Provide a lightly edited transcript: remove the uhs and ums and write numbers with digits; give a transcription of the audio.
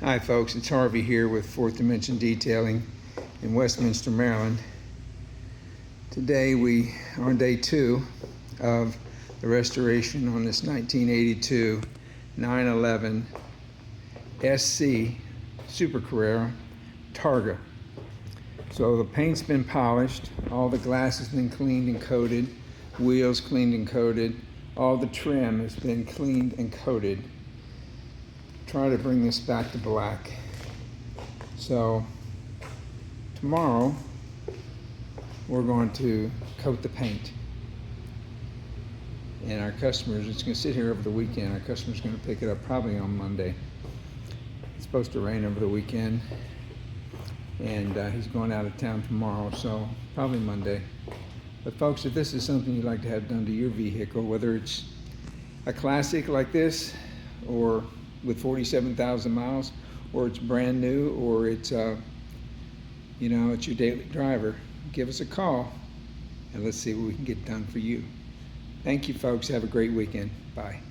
Hi folks, it's Harvey here with Fourth Dimension Detailing in Westminster, Maryland. Today we are on day 2 of the restoration on this 1982 911 SC Super Carrera Targa. So the paint's been polished, all the glass has been cleaned and coated, wheels cleaned and coated, all the trim has been cleaned and coated. Try to bring this back to black. So tomorrow we're going to coat the paint, and our customers, it's going to sit here over the weekend. Our customer's going to pick it up probably on Monday. It's supposed to rain over the weekend, and he's going out of town tomorrow, so probably Monday. But folks, if this is something you'd like to have done to your vehicle, whether it's a classic like this or with 47,000 miles, or it's brand new, or it's it's your daily driver, give us a call and let's see what we can get done for you. Thank you folks, have a great weekend. Bye.